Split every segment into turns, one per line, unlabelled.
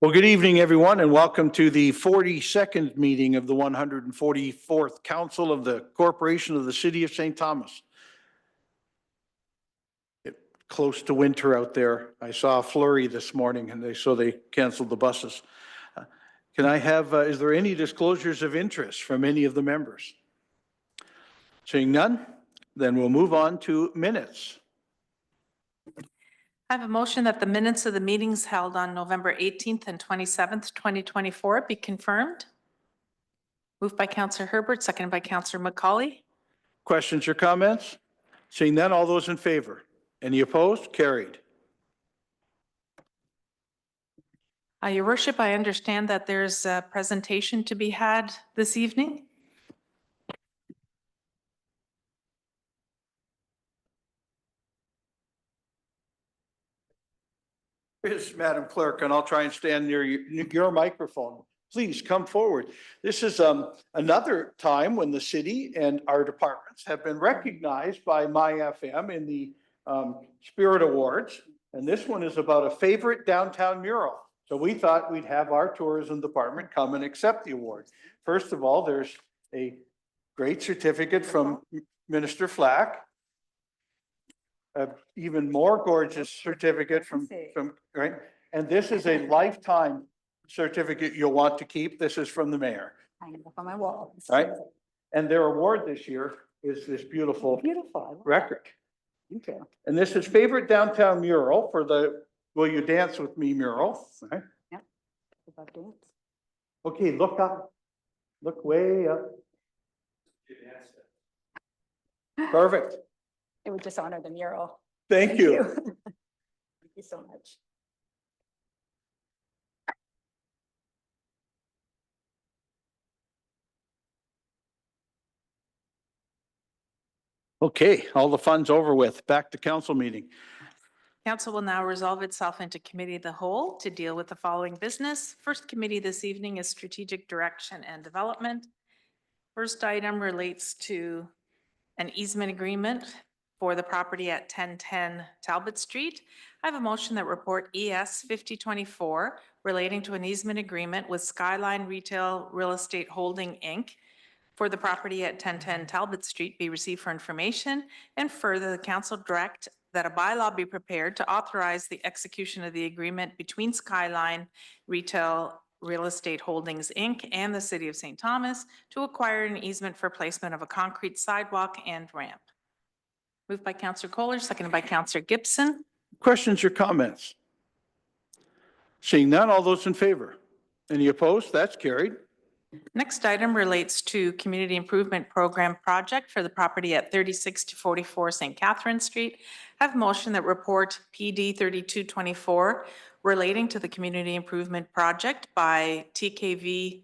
Well, good evening, everyone, and welcome to the 42nd meeting of the 144th Council of the Corporation of the City of St. Thomas. Close to winter out there. I saw a flurry this morning and they canceled the buses. Can I have, is there any disclosures of interest from any of the members? Seeing none, then we'll move on to minutes.
I have a motion that the minutes of the meetings held on November 18th and 27th, 2024 be confirmed. Moved by Councillor Herbert, seconded by Councillor McCauley.
Questions or comments? Seeing none, all those in favor? Any opposed? Carried.
Your Worship, I understand that there's a presentation to be had this evening.
Yes, Madam Clerk, and I'll try and stand near your microphone. Please come forward. This is another time when the city and our departments have been recognized by MyFM in the Spirit Awards. And this one is about a favorite downtown mural. So we thought we'd have our tourism department come and accept the award. First of all, there's a great certificate from Minister Flack. Even more gorgeous certificate from right. And this is a lifetime certificate you'll want to keep. This is from the mayor.
Hanging up on my wall.
Right. And their award this year is this beautiful record.
Thank you.
And this is favorite downtown mural for the Will You Dance With Me mural. Right.
Yeah. Dance.
Okay, look up. Look way up. Perfect.
It would just honor the mural.
Thank you.
Thank you so much.
Okay, all the fun's over with. Back to council meeting.
Council will now resolve itself into committee of the whole to deal with the following business. First committee this evening is strategic direction and development. First item relates to an easement agreement for the property at 1010 Talbot Street. I have a motion that report ES 5024 relating to an easement agreement with Skyline Retail Real Estate Holding Inc. for the property at 1010 Talbot Street be received for information, and further the council direct that a bylaw be prepared to authorize the execution of the agreement between Skyline Retail Real Estate Holdings Inc. and the City of St. Thomas to acquire an easement for placement of a concrete sidewalk and ramp. Moved by Councillor Kohler, seconded by Councillor Gibson.
Questions or comments? Seeing none, all those in favor? Any opposed? That's carried.
Next item relates to Community Improvement Program project for the property at 36 to 44 St. Catherine Street. I have a motion that report PD 3224 relating to the Community Improvement Project by TKFV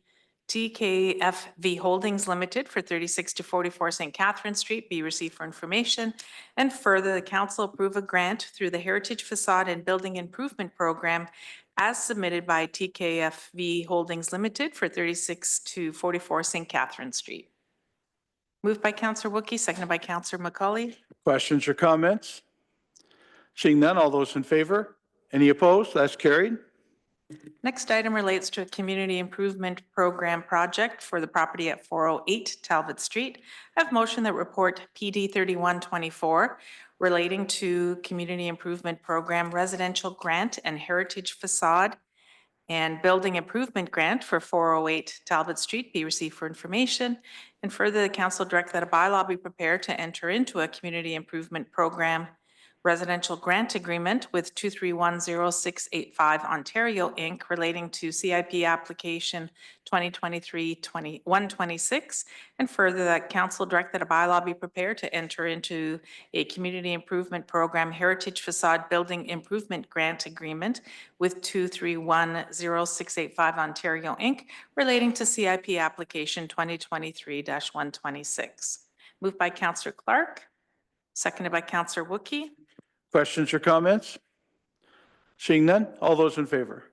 Holdings Limited for 36 to 44 St. Catherine Street be received for information, and further the council approve a grant through the Heritage Facade and Building Improvement Program as submitted by TKFV Holdings Limited for 36 to 44 St. Catherine Street. Moved by Councillor Wookey, seconded by Councillor McCauley.
Questions or comments? Seeing none, all those in favor? Any opposed? That's carried.
Next item relates to a community improvement program project for the property at 408 Talbot Street. I have motion that report PD 3124 relating to community improvement program residential grant and heritage facade and building improvement grant for 408 Talbot Street be received for information. And further, the council direct that a bylaw be prepared to enter into a community improvement program residential grant agreement with 2310685 Ontario Inc. relating to CIP application 2023-126. And further, that council direct that a bylaw be prepared to enter into a community improvement program heritage facade building improvement grant agreement with 2310685 Ontario Inc. relating to CIP application 2023-126. Moved by Councillor Clark, seconded by Councillor Wookey.
Questions or comments? Seeing none, all those in favor?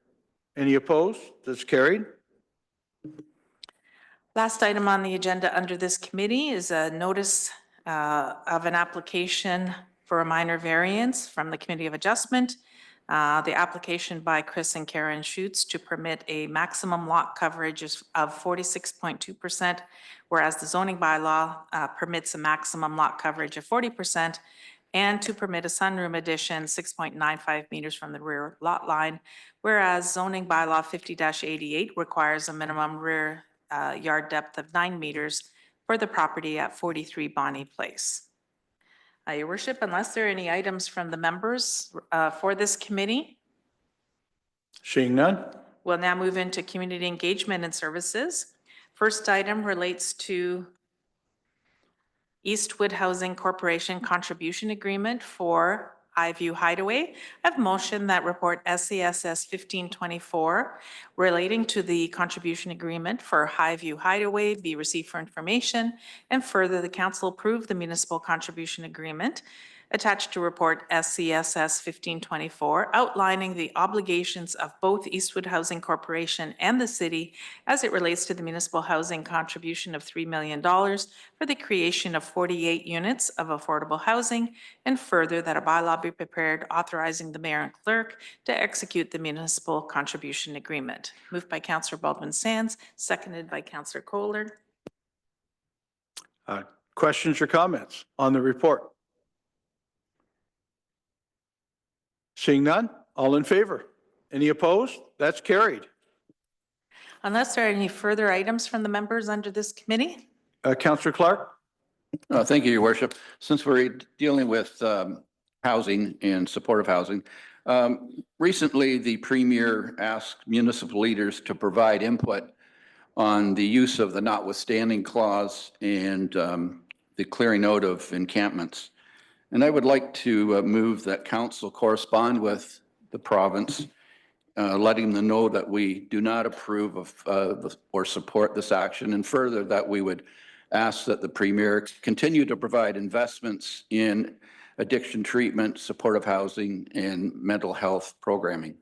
Any opposed? That's carried.
Last item on the agenda under this committee is a notice of an application for a minor variance from the Committee of Adjustment. The application by Chris and Karen Schutz to permit a maximum lot coverage of 46.2%, whereas the zoning bylaw permits a maximum lot coverage of 40%, and to permit a sunroom addition 6.95 meters from the rear lot line, whereas zoning bylaw 50-88 requires a minimum rear yard depth of 9 meters for the property at 43 Bonnie Place. Your worship, unless there are any items from the members for this committee,
Seeing none?
we'll now move into community engagement and services. First item relates to Eastwood Housing Corporation contribution agreement for Highview Hideaway. I have motion that report SCSS 1524 relating to the contribution agreement for Highview Hideaway be received for information, and further the council approve the municipal contribution agreement attached to report SCSS 1524 outlining the obligations of both Eastwood Housing Corporation and the city as it relates to the municipal housing contribution of $3 million for the creation of 48 units of affordable housing, and further that a bylaw be prepared authorizing the mayor and clerk to execute the municipal contribution agreement. Moved by Councillor Baldwin Sands, seconded by Councillor Kohler.
Questions or comments on the report? Seeing none? All in favor? Any opposed? That's carried.
Unless there are any further items from the members under this committee?
Councillor Clark?
Thank you, Your Worship. Since we're dealing with housing and supportive housing, recently the Premier asked municipal leaders to provide input on the use of the notwithstanding clause and the clearing out of encampments. And I would like to move that council correspond with the province, letting them know that we do not approve of or support this action, and further that we would ask that the Premier continue to provide investments in addiction treatment, supportive housing, and mental health programming.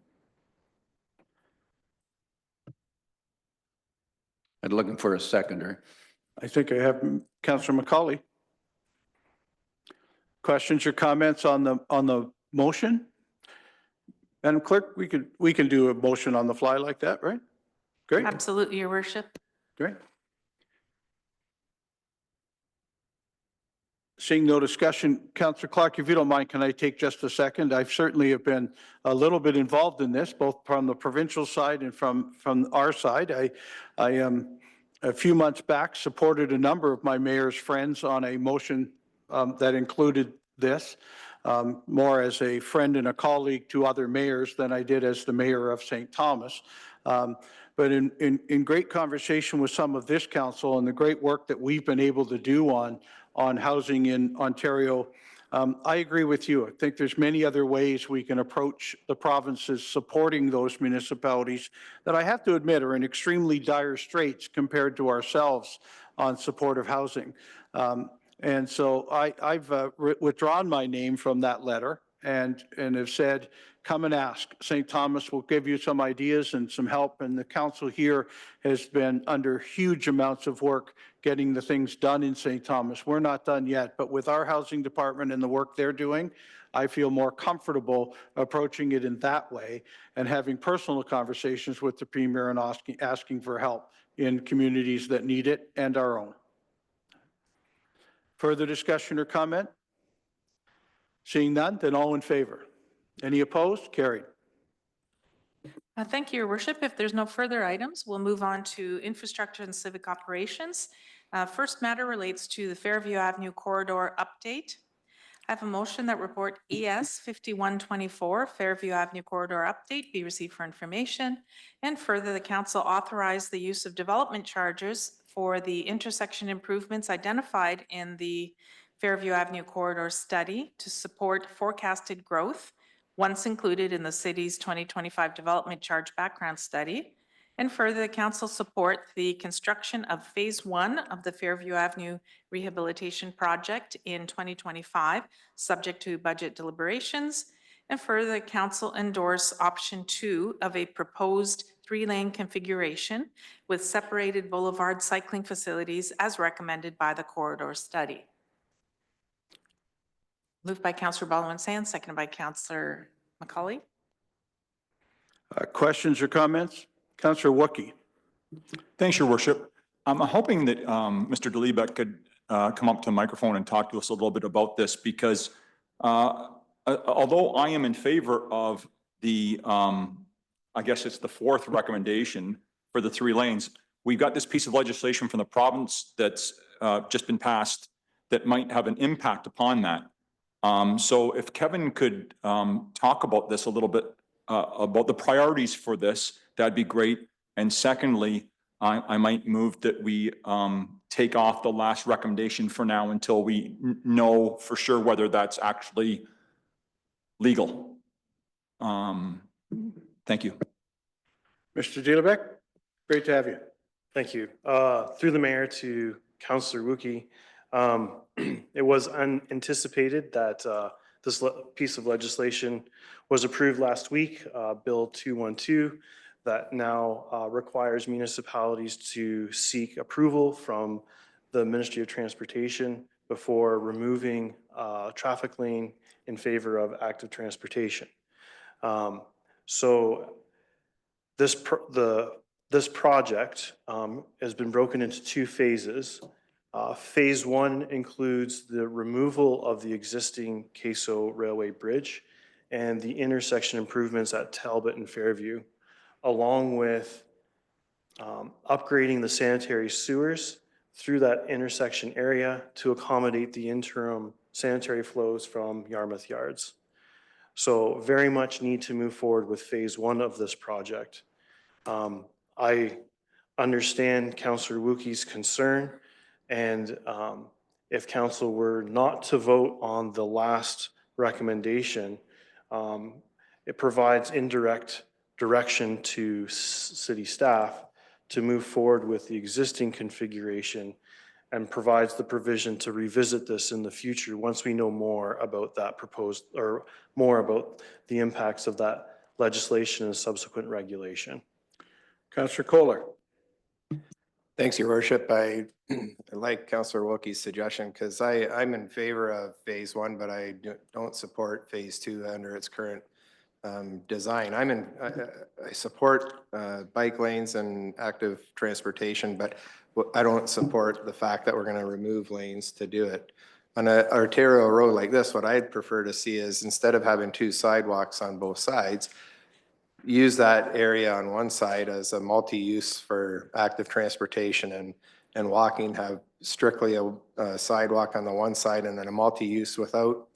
I'm looking for a seconder.
I think I have Councillor McCauley. Questions or comments on the motion? Madam Clerk, we can do a motion on the fly like that, right? Great,
Absolutely, Your Worship.
great. Seeing no discussion, Councillor Clark, if you don't mind, can I take just a second? I've certainly have been a little bit involved in this, both from the provincial side and from our side. I am a few months back supported a number of my mayor's friends on a motion that included this, more as a friend and a colleague to other mayors than I did as the mayor of St. Thomas. But in great conversation with some of this council and the great work that we've been able to do on housing in Ontario, I agree with you. I think there's many other ways we can approach the provinces supporting those municipalities that I have to admit are in extremely dire straits compared to ourselves on supportive housing. And so I've withdrawn my name from that letter and have said, come and ask. St. Thomas will give you some ideas and some help. And the council here has been under huge amounts of work getting the things done in St. Thomas. We're not done yet, but with our housing department and the work they're doing, I feel more comfortable approaching it in that way and having personal conversations with the Premier and asking for help in communities that need it and our own. Further discussion or comment? Seeing none, then all in favor. Any opposed? Carried.
Thank you, Your Worship. If there's no further items, we'll move on to infrastructure and civic operations. First matter relates to the Fairview Avenue corridor update. I have a motion that report ES 5124 Fairview Avenue corridor update be received for information, and further the council authorize the use of development charges for the intersection improvements identified in the Fairview Avenue corridor study to support forecasted growth once included in the city's 2025 development charge background study. And further, the council support the construction of phase 1 of the Fairview Avenue rehabilitation project in 2025, subject to budget deliberations. And further, the council endorse option 2 of a proposed 3-lane configuration with separated boulevard cycling facilities as recommended by the corridor study. Moved by Councillor Baldwin Sands, seconded by Councillor McCauley.
Questions or comments? Councillor Wookie.
Thanks, Your Worship. I'm hoping that Mr. Delebek could come up to the microphone and talk to us a little bit about this because although I am in favor of the, I guess it's the fourth recommendation for the 3 lanes, we've got this piece of legislation from the province that's just been passed that might have an impact upon that. So if Kevin could talk about this a little bit, about the priorities for this, that'd be great. And secondly, I might move that we take off the last recommendation for now until we know for sure whether that's actually legal. Thank you.
Mr. Delebek, great to have you.
Thank you. Through the mayor to Councillor Wookie, it was unanticipated that this piece of legislation was approved last week, Bill 212, that now requires municipalities to seek approval from the Ministry of Transportation before removing traffic lane in favor of active transportation. So this project has been broken into 2 phases. Phase 1 includes the removal of the existing Queso Railway Bridge and the intersection improvements at Talbot and Fairview, along with upgrading the sanitary sewers through that intersection area to accommodate the interim sanitary flows from Yarmouth Yards. So very much need to move forward with phase 1 of this project. I understand Councillor Wookie's concern, and if council were not to vote on the last recommendation, it provides indirect direction to city staff to move forward with the existing configuration and provides the provision to revisit this in the future once we know more about that proposed, or more about the impacts of that legislation and subsequent regulation.
Councillor Kohler.
Thanks, Your Worship. I like Councillor Wookie's suggestion because I'm in favor of phase 1, but I don't support phase 2 under its current design. I support bike lanes and active transportation, but I don't support the fact that we're going to remove lanes to do it. On an arterial road like this, what I'd prefer to see is instead of having 2 sidewalks on both sides, use that area on one side as a multi-use for active transportation and walking, have strictly a sidewalk on the one side and then a multi-use without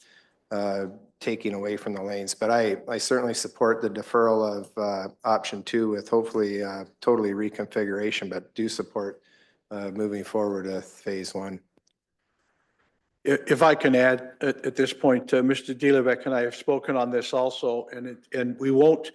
taking away from the lanes. But I certainly support the deferral of option 2 with hopefully totally reconfiguration, but do support moving forward with phase 1.
If I can add at this point, Mr. Delebek and I have spoken on this also, and we won't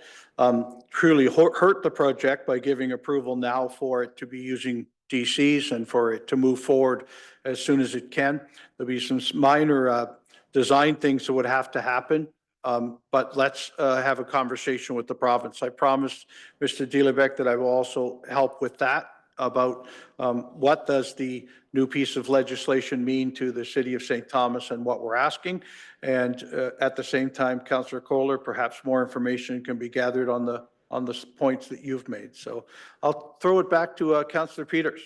truly hurt the project by giving approval now for it to be using DCs and for it to move forward as soon as it can. There'll be some minor design things that would have to happen, but let's have a conversation with the province. I promised Mr. Delebek that I will also help with that, about what does the new piece of legislation mean to the city of St. Thomas and what we're asking. And at the same time, Councillor Kohler, perhaps more information can be gathered on the points that you've made. So I'll throw it back to Councillor Peters.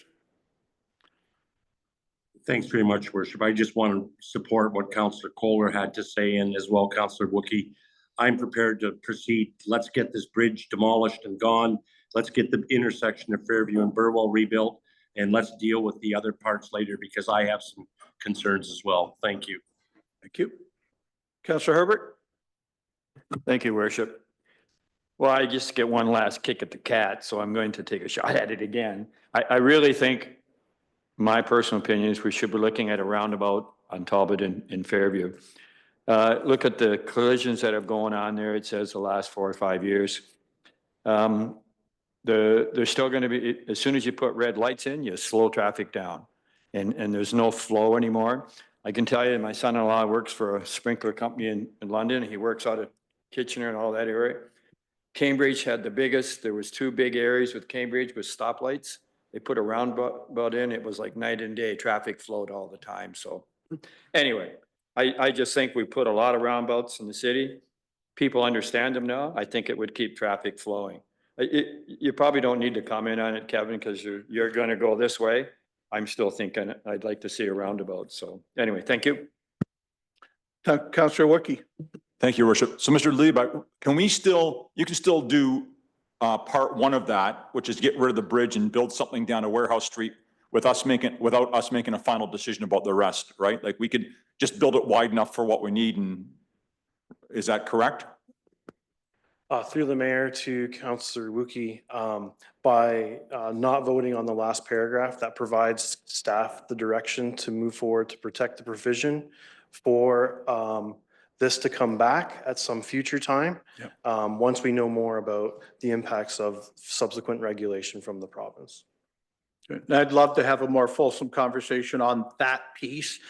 Thanks very much, Worship. I just want to support what Councillor Kohler had to say, and as well, Councillor Wookie. I'm prepared to proceed. Let's get this bridge demolished and gone. Let's get the intersection of Fairview and Burwell rebuilt, and let's deal with the other parts later because I have some concerns as well. Thank you.
Thank you. Councillor Herbert.
Thank you, Worship. Well, I just get one last kick at the cat, so I'm going to take a shot at it again. I really think, my personal opinion is we should be looking at a roundabout on Talbot in Fairview. Look at the collisions that are going on there. It says the last 4 or 5 years. There's still going to be, as soon as you put red lights in, you slow traffic down, and there's no flow anymore. I can tell you, my son-in-law works for a sprinkler company in London. He works out of Kitchener and all that area. Cambridge had the biggest. There was 2 big areas with Cambridge with stoplights. They put a roundabout in. It was like night and day. Traffic flowed all the time. So anyway, I just think we put a lot of roundabouts in the city. people understand them now, I think it would keep traffic flowing. You probably don't need to comment on it, Kevin, because you're going to go this way. I'm still thinking I'd like to see a roundabout. So anyway, thank you.
Councillor Wookie.
Thank you, Your Worship. So Mr. Liebach, you can still do part one of that, which is get rid of the bridge and build something down to Warehouse Street without us making a final decision about the rest, right? Like we could just build it wide enough for what we need, and is that correct?
Through the mayor to Councillor Wookie, by not voting on the last paragraph, that provides staff the direction to move forward to protect the provision for this to come back at some future time.
Yep.
Once we know more about the impacts of subsequent regulation from the province.
And I'd love to have a more fulsome conversation on that piece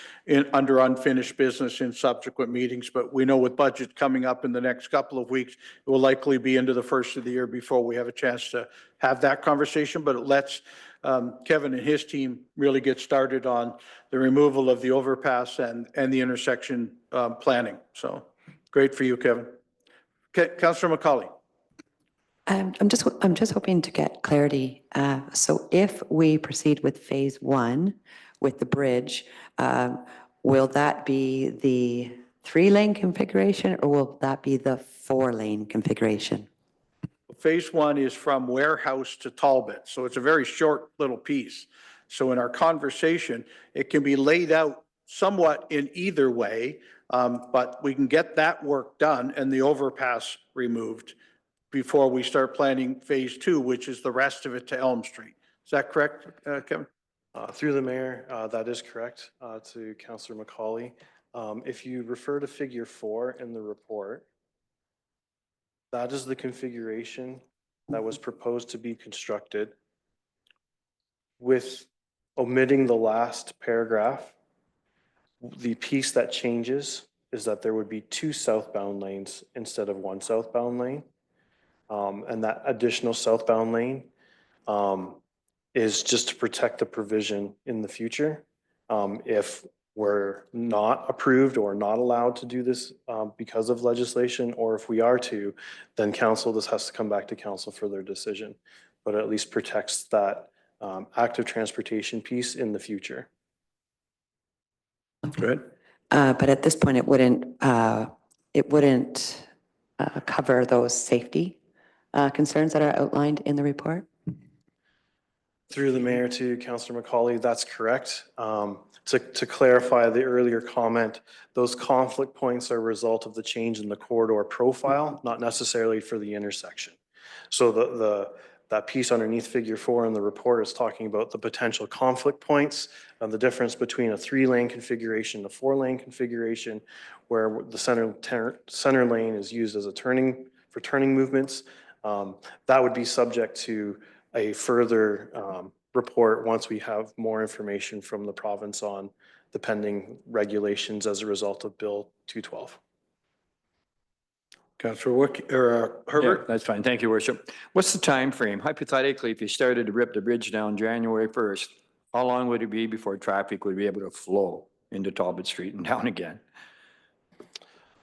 under unfinished business in subsequent meetings, but we know with budget coming up in the next couple of weeks, it will likely be into the first of the year before we have a chance to have that conversation, but it lets Kevin and his team really get started on the removal of the overpass and the intersection planning. So great for you, Kevin. Councillor McCauley.
I'm just hoping to get clarity. So if we proceed with phase one with the bridge, will that be the 3-lane configuration or will that be the 4-lane configuration?
Phase one is from Warehouse to Talbot, so it's a very short little piece. So in our conversation, it can be laid out somewhat in either way, but we can get that work done and the overpass removed before we start planning phase two, which is the rest of it to Elm Street. Is that correct, Kevin?
Through the mayor, that is correct, to Councillor McCauley. If you refer to figure 4 in the report, that is the configuration that was proposed to be constructed with omitting the last paragraph. The piece that changes is that there would be 2 southbound lanes instead of 1 southbound lane. And that additional southbound lane is just to protect the provision in the future. If we're not approved or not allowed to do this because of legislation, or if we are to, then council, this has to come back to council for their decision. But it at least protects that active transportation piece in the future.
Good.
But at this point, it wouldn't cover those safety concerns that are outlined in the report?
Through the mayor to Councillor McCauley, that's correct. To clarify the earlier comment, those conflict points are a result of the change in the corridor profile, not necessarily for the intersection. So that piece underneath figure 4 in the report is talking about the potential conflict points and the difference between a 3-lane configuration and a 4-lane configuration, where the center lane is used as a turning movements. That would be subject to a further report once we have more information from the province on the pending regulations as a result of Bill 212.
Councillor Wookie, or Herbert?
Yeah, that's fine. Thank you, Worship. What's the time frame? Hypothetically, if you started to rip the bridge down January 1st, how long would it be before traffic would be able to flow into Talbot Street and down again?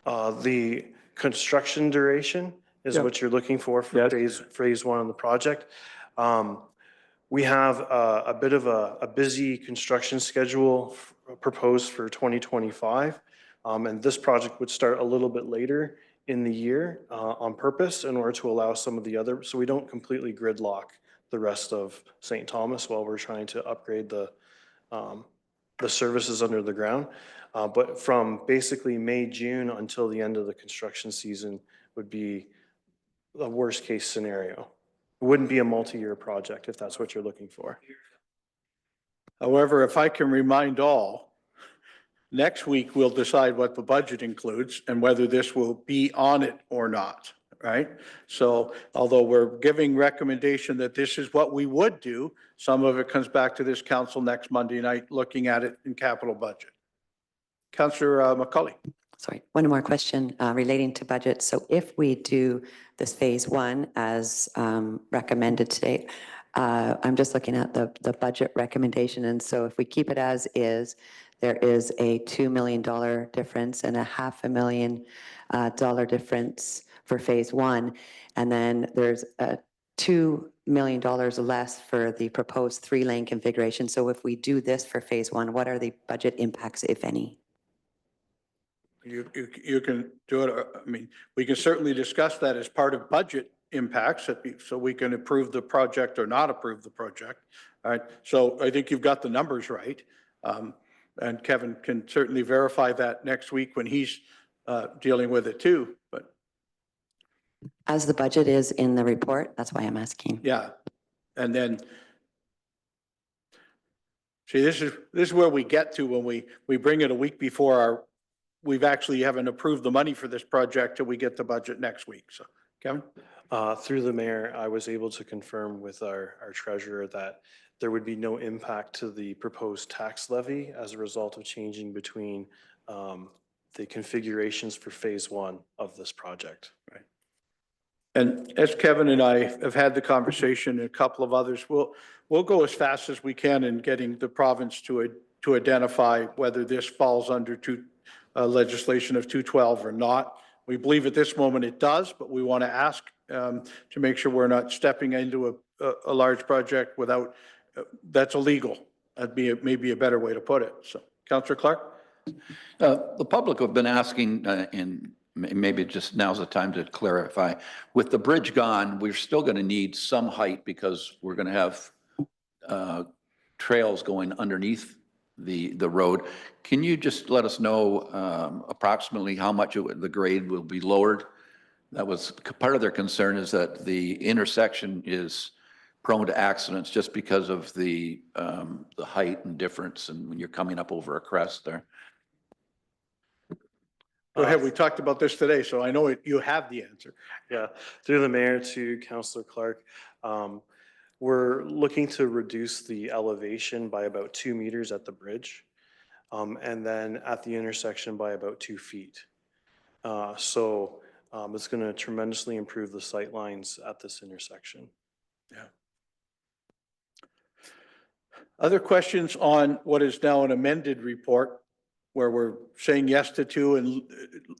The construction duration is what you're looking for phase 1 of the project. We have a bit of a busy construction schedule proposed for 2025. And this project would start a little bit later in the year on purpose in order to allow some of the other, so we don't completely gridlock the rest of St. Thomas while we're trying to upgrade the services under the ground. But from basically May, June until the end of the construction season would be the worst case scenario. It wouldn't be a multi-year project if that's what you're looking for.
However, if I can remind all, next week we'll decide what the budget includes and whether this will be on it or not, right? So although we're giving recommendation that this is what we would do, some of it comes back to this council next Monday night, looking at it in capital budget. Councillor McCauley.
Sorry, one more question relating to budget. So if we do this phase 1 as recommended today, I'm just looking at the budget recommendation. And so if we keep it as is, there is a $2 million difference and a $500,000 dollar difference for phase one. And then there's $2 million less for the proposed 3-lane configuration. So if we do this for phase one, what are the budget impacts, if any?
You can do it. I mean, we can certainly discuss that as part of budget impacts, so we can approve the project or not approve the project. All right. So I think you've got the numbers right. And Kevin can certainly verify that next week when he's dealing with it too. But
As the budget is in the report, that's why I'm asking.
yeah. And then, see, this is where we get to when we bring it a week before we've actually haven't approved the money for this project till we get the budget next week. So, Kevin?
Through the mayor, I was able to confirm with our treasurer that there would be no impact to the proposed tax levy as a result of changing between the configurations for phase one of this project.
Right. And as Kevin and I have had the conversation, and a couple of others, we'll go as fast as we can in getting the province to identify whether this falls under legislation of 212 or not. We believe at this moment it does, but we want to ask to make sure we're not stepping into a large project without, that's illegal. That'd be maybe a better way to put it. So, Councillor Clark?
The public have been asking, and maybe just now's the time to clarify, with the bridge gone, we're still going to need some height because we're going to have trails going underneath the road. Can you just let us know approximately how much the grade will be lowered? That was part of their concern, is that the intersection is prone to accidents just because of the height and difference, and when you're coming up over a crest there.
Go ahead. We talked about this today, so I know you have the answer.
Yeah, through the mayor to Councillor Clark, we're looking to reduce the elevation by about 2 meters at the bridge, and then at the intersection by about 2 feet. So it's going to tremendously improve the sight lines at this intersection.
Yeah. Other questions on what is now an amended report, where we're saying yes to 2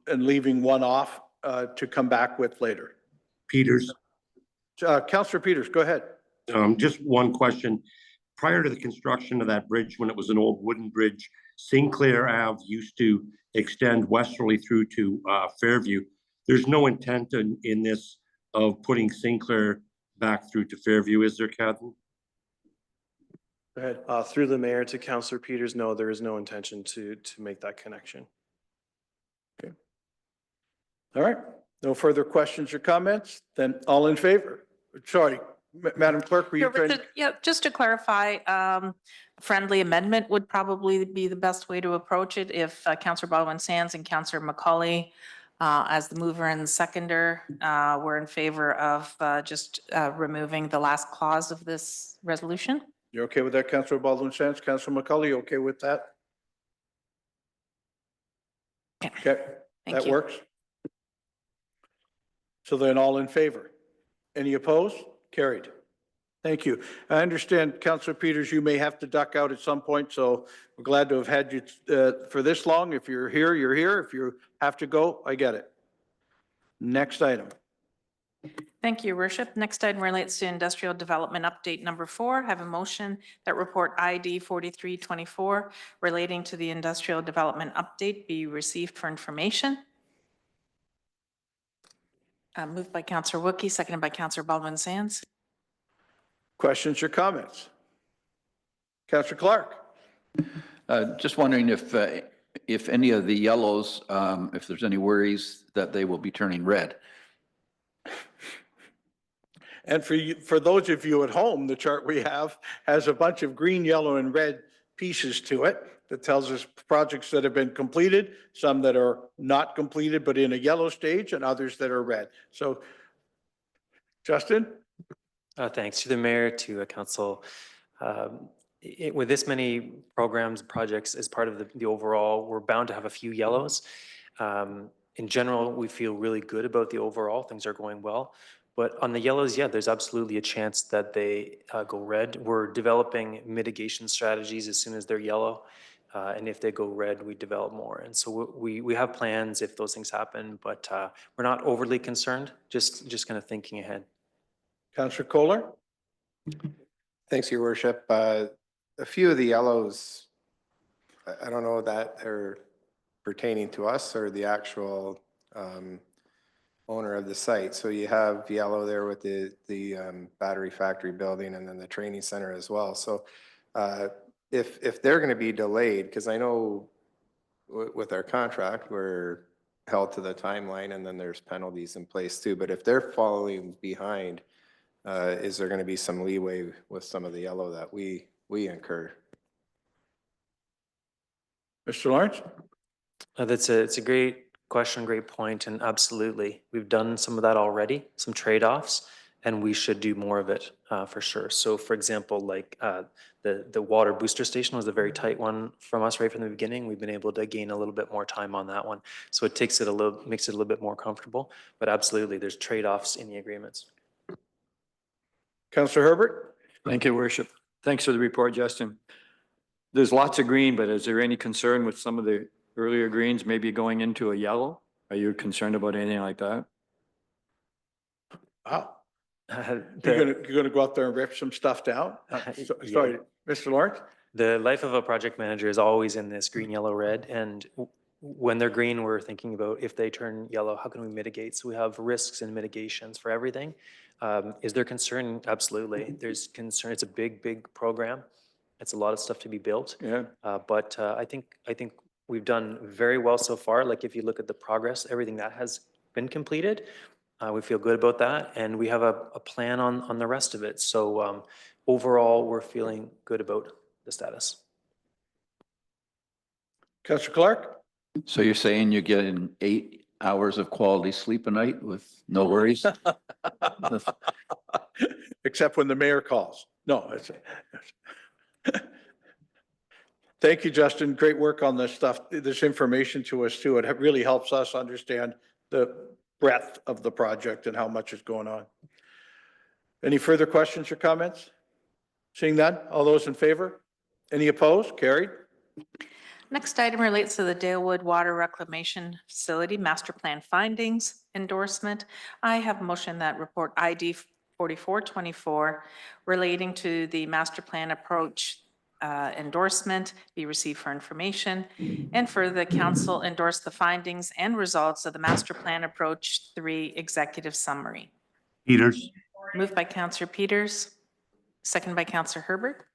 and leaving 1 off to come back with later?
Peters,
Councillor Peters, go ahead.
just one question. Prior to the construction of that bridge, when it was an old wooden bridge, Sinclair Ave used to extend westerly through to Fairview. There's no intent in this of putting Sinclair back through to Fairview, is there, Catherine?
Go ahead.
Through the mayor to Councillor Peters, no, there is no intention to make that connection.
Okay. All right. No further questions or comments? Then all in favor? Sorry, Madam Clerk, were you trying to?
Yeah, just to clarify, friendly amendment would probably be the best way to approach it if Councillor Baldwin-Sands and Councillor Macaulay, as the mover and seconder, were in favor of just removing the last clause of this resolution.
You're okay with that, Councillor Baldwin-Sands? Councillor McCauley, you okay with that? Okay,
Thank
that
you.
works. So then all in favor? Any opposed? Carried. Thank you. I understand, Councillor Peters, you may have to duck out at some point, so we're glad to have had you for this long. If you're here, you're here. If you have to go, I get it. Next item.
Thank you, Your Worship. Next item relates to Industrial Development Update Number 4. Have a motion that report ID 4324 relating to the Industrial Development Update be received for information. Moved by Councillor Wookey, seconded by Councillor Baldwin-Sands.
Questions or comments? Councillor Clark.
Just wondering if any of the yellows, if there's any worries that they will be turning red.
And for those of you at home, the chart we have has a bunch of green, yellow, and red pieces to it that tells us projects that have been completed, some that are not completed but in a yellow stage, and others that are red. So, Justin?
Thanks to the mayor, to council. With this many programs, projects as part of the overall, we're bound to have a few yellows. In general, we feel really good about the overall. Things are going well. But on the yellows, yeah, there's absolutely a chance that they go red. We're developing mitigation strategies as soon as they're yellow. And if they go red, we develop more. And so we have plans if those things happen, but we're not overly concerned, just kind of thinking ahead.
Councillor Kohler?
Thanks, your worship. A few of the yellows, I don't know that are pertaining to us or the actual owner of the site. So you have yellow there with the battery factory building and then the training center as well. So if they're going to be delayed, because I know with our contract, we're held to the timeline and then there's penalties in place too. But if they're following behind, is there going to be some leeway with some of the yellow that we incur?
Mr. Lawrence?
It's a great question, great point, and absolutely. We've done some of that already, some trade-offs, and we should do more of it for sure. So for example, like the water booster station was a very tight one from us right from the beginning. We've been able to gain a little bit more time on that one. So it makes it a little bit more comfortable, but absolutely there's trade-offs in the agreements.
Councillor Herbert?
Thank you, Worship. Thanks for the report, Justin. There's lots of green, but is there any concern with some of the earlier greens maybe going into a yellow? Are you concerned about anything like that?
Wow. You're gonna go out there and rip some stuff down? Sorry, Mr. Lawrence?
The life of a project manager is always in this green, yellow, red. And when they're green, we're thinking about if they turn yellow, how can we mitigate? So we have risks and mitigations for everything. Is there concern? Absolutely. There's concern. It's a big, big program. It's a lot of stuff to be built.
Yeah.
But I think we've done very well so far. Like if you look at the progress, everything that has been completed, we feel good about that. And we have a plan on the rest of it. So overall, we're feeling good about the status.
Councillor Clark?
So you're saying you're getting 8 hours of quality sleep a night with no worries?
Except when the mayor calls. No, it's. Thank you, Justin. Great work on this stuff, this information to us too. It really helps us understand the breadth of the project and how much is going on. Any further questions or comments? Seeing none, all those in favor? Any opposed? Carried.
Next item relates to the Dalewood Water Reclamation Facility Master Plan Findings Endorsement. I have a motion that report ID 4424 relating to the master plan approach endorsement be received for information, and further the council endorse the findings and results of the master plan approach 3 executive summary.
Peters.
Moved by Councillor Peters, seconded by Councillor Herbert.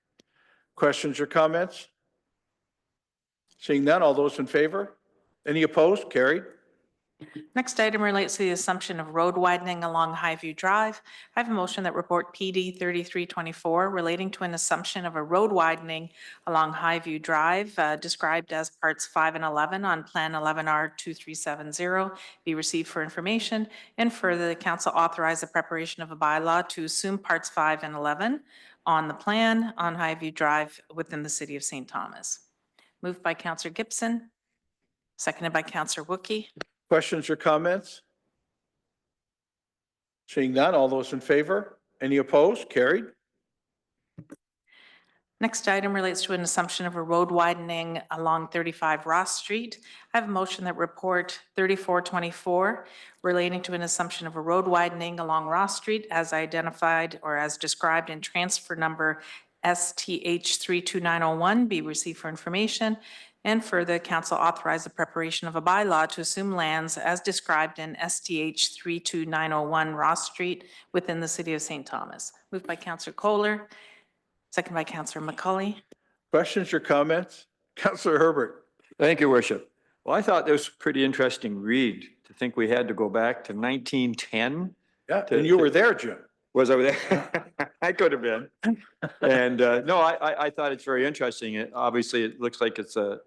Questions or comments? Seeing none, all those in favor? Any opposed? Carried.
Next item relates to the assumption of road widening along Highview Drive. I have a motion that report PD 3324 relating to an assumption of a road widening along Highview Drive described as parts 5 and 11 on Plan 11R 2370 be received for information, and further the council authorize the preparation of a bylaw to assume parts 5 and 11 on the plan on Highview Drive within the city of St. Thomas. Moved by Councillor Gibson, seconded by Councillor Wookie.
Questions or comments? Seeing none, all those in favor? Any opposed? Carried.
Next item relates to an assumption of a road widening along 35 Ross Street. I have a motion that report 3424 relating to an assumption of a road widening along Ross Street as identified or as described in transfer number STH 32901 be received for information, and further council authorize the preparation of a bylaw to assume lands as described in STH 32901 Ross Street within the city of St. Thomas. Moved by Councillor Kohler, second by Councillor McCauley.
Questions or comments? Councillor Herbert.
Thank you, Worship. Well, I thought this was a pretty interesting read to think we had to go back to 1910.
Yeah, and you were there, Jim.
Was I there? I could have been. And no, I thought it's very interesting. Obviously, it looks like it's a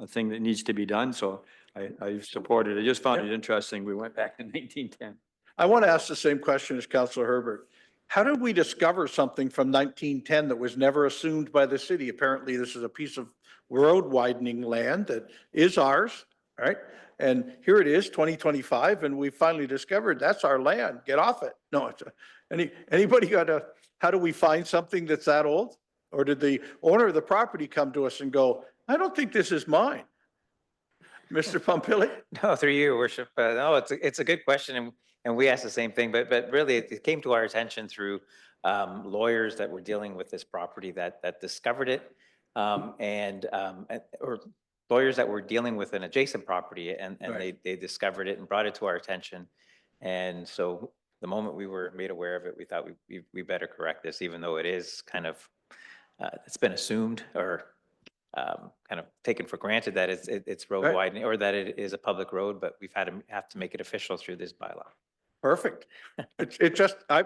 thing that needs to be done. So I support it. I just found it interesting. We went back to 1910.
I want to ask the same question as Councillor Herbert. How did we discover something from 1910 that was never assumed by the city? Apparently, this is a piece of road widening land that is ours, right? And here it is, 2025, and we finally discovered that's our land. Get off it. No, it's anybody got how do we find something that's that old? Or did the owner of the property come to us and go, I don't think this is mine. Mr. Pompili?
No, through you, Your Worship. No, it's a good question, and we asked the same thing, but really it came to our attention through lawyers that were dealing with this property that discovered it, or lawyers that were dealing with an adjacent property, and
Right.
they discovered it and brought it to our attention. And so the moment we were made aware of it, we thought we better correct this, even though it is kind of, it's been assumed or kind of taken for granted that it's road
Right.
widening or that it is a public road, but we've have to make it official through this bylaw.
Perfect. It just, I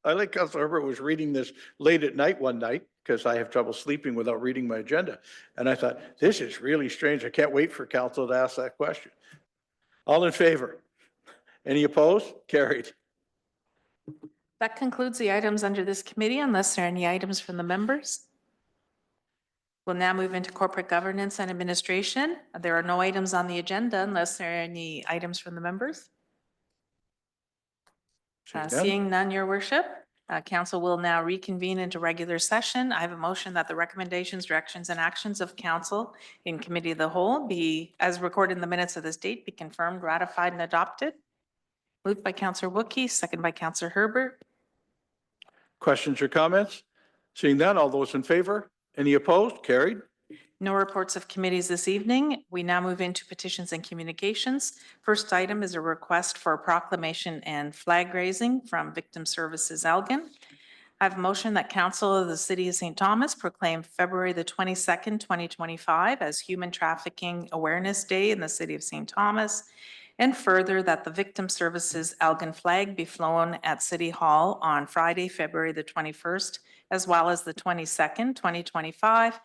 like Councilor Herbert was reading this late at night one night because I have trouble sleeping without reading my agenda. And I thought, this is really strange. I can't wait for council to ask that question. All in favor? Any opposed? Carried.
That concludes the items under this committee unless there are any items from the members. We'll now move into corporate governance and administration. There are no items on the agenda unless there are any items from the members. Seeing none, Your Worship, council will now reconvene into regular session. I have a motion that the recommendations, directions, and actions of council in committee of the whole be, as recorded in the minutes of this date, be confirmed, ratified, and adopted. Moved by Councillor Wookey, second by Councillor Herbert.
Questions or comments? Seeing none, all those in favor? Any opposed? Carried.
No reports of committees this evening. We now move into petitions and communications. First item is a request for a proclamation and flag raising from Victim Services Elgin. I have a motion that Council of the City of St. Thomas proclaim February the 22nd, 2025 as Human Trafficking Awareness Day in the City of St. Thomas, and further that the Victim Services Elgin flag be flown at City Hall on Friday, February the 21st, as well as the 22nd, 2025,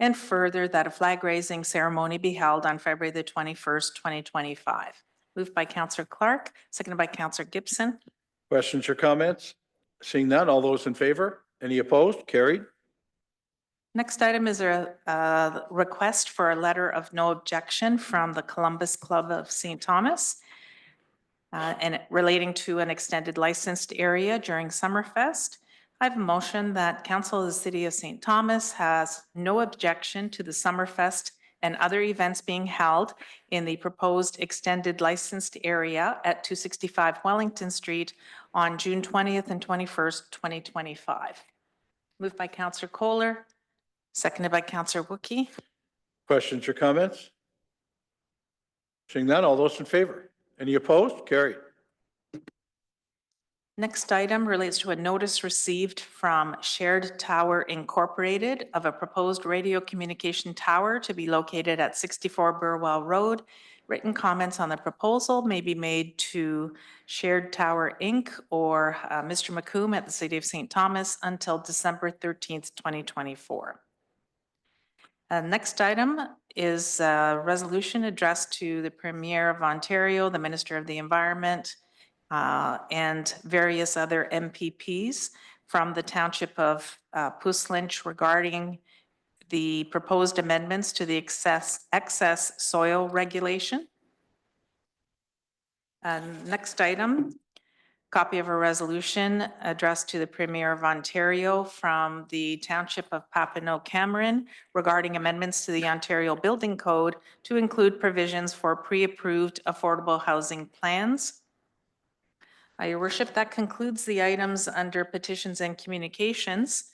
and further that a flag raising ceremony be held on February the 21st, 2025. Moved by Councillor Clark, seconded by Councillor Gibson.
Questions or comments? Seeing none, all those in favor? Any opposed? Carried.
Next item is a request for a letter of no objection from the Columbus Club of St. Thomas and relating to an extended licensed area during Summerfest. I have a motion that Council of the City of St. Thomas has no objection to the Summerfest and other events being held in the proposed extended licensed area at 265 Wellington Street on June 20th and 21st, 2025. Moved by Councillor Kohler, seconded by Councillor Wookey.
Questions or comments? Seeing none, all those in favor? Any opposed? Carried.
Next item relates to a notice received from Shared Tower Incorporated of a proposed radio communication tower to be located at 64 Burwell Road. Written comments on the proposal may be made to Shared Tower Inc. or Mr. McComb at the City of St. Thomas until December 13th, 2024. Next item is a resolution addressed to the Premier of Ontario, the Minister of the Environment, and various other MPPs from the Township of Pouce Lynch regarding the proposed amendments to the excess soil regulation. Next item, copy of a resolution addressed to the Premier of Ontario from the Township of Papineau Cameron regarding amendments to the Ontario Building Code to include provisions for pre-approved affordable housing plans. Your Worship, that concludes the items under petitions and communications.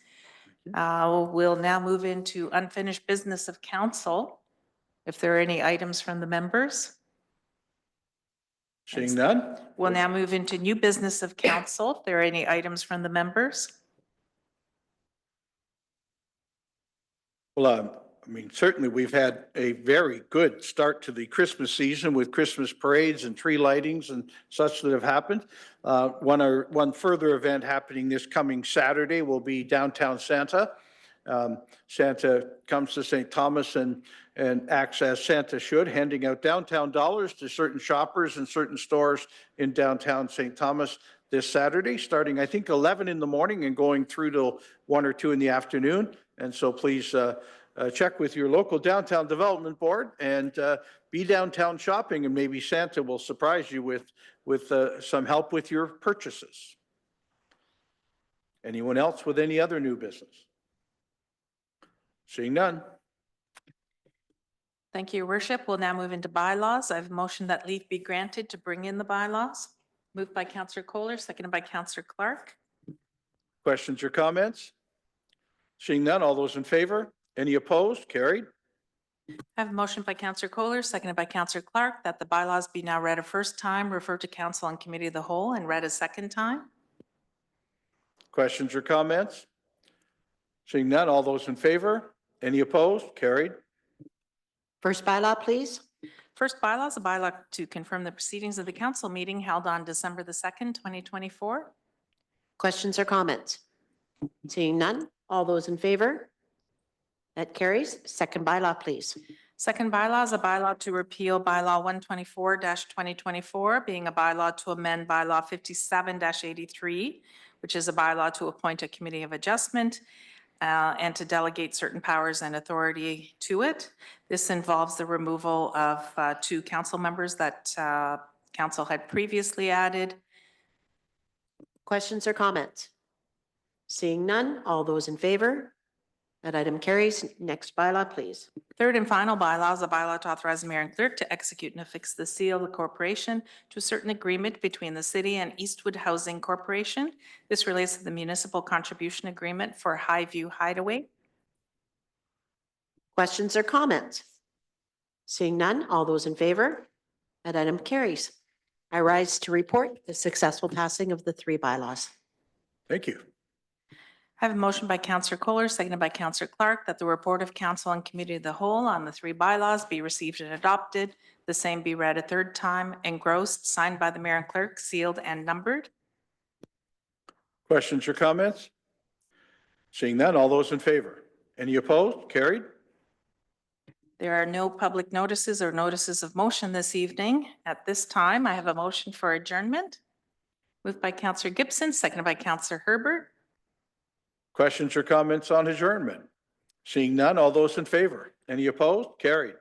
We'll now move into unfinished business of council. If there are any items from the members.
Seeing none?
We'll now move into new business of council. If there are any items from the members.
Well, I mean, certainly we've had a very good start to the Christmas season with Christmas parades and tree lightings and such that have happened. One further event happening this coming Saturday will be Downtown Santa. Santa comes to St. Thomas and acts as Santa should, handing out downtown dollars to certain shoppers and certain stores in downtown St. Thomas this Saturday, starting I think 11 in the morning and going through till 1 or 2 in the afternoon. And so please check with your local downtown development board and be downtown shopping, and maybe Santa will surprise you with some help with your purchases. Anyone else with any other new business? Seeing none.
Thank you, Your Worship. We'll now move into bylaws. I have a motion that leave be granted to bring in the bylaws. Moved by Councillor Kohler, seconded by Councillor Clark.
Questions or comments? Seeing none, all those in favor? Any opposed? Carried.
I have a motion by Councillor Kohler, seconded by Councillor Clark, that the bylaws be now read a first time, referred to council and committee of the whole, and read a second time.
Questions or comments? Seeing none, all those in favor? Any opposed? Carried.
First bylaw, please.
First bylaw is a bylaw to confirm the proceedings of the council meeting held on December the 2nd, 2024.
Questions or comments? Seeing none. All those in favor? That carries. Second bylaw, please.
Second bylaw is a bylaw to repeal bylaw 124-2024, being a bylaw to amend bylaw 57-83, which is a bylaw to appoint a committee of adjustment and to delegate certain powers and authority to it. This involves the removal of 2 council members that council had previously added.
Questions or comments? Seeing none. All those in favor? That item carries. Next bylaw, please.
Third and final bylaw is a bylaw to authorize the mayor and clerk to execute and affix the seal of the corporation to a certain agreement between the city and Eastwood Housing Corporation. This relates to the municipal contribution agreement for Highview Hideaway.
Questions or comments? Seeing none. All those in favor? That item carries. I rise to report the successful passing of the 3 bylaws.
Thank you.
I have a motion by Councillor Kohler, seconded by Councillor Clark, that the report of council and committee of the whole on the 3 bylaws be received and adopted. The same be read a third time, engrossed, signed by the mayor and clerk, sealed and numbered.
Questions or comments? Seeing none, all those in favor? Any opposed? Carried.
There are no public notices or notices of motion this evening. At this time, I have a motion for adjournment. Moved by Councillor Gibson, seconded by Councillor Herbert.
Questions or comments on adjournment? Seeing none, all those in favor? Any opposed? Carried.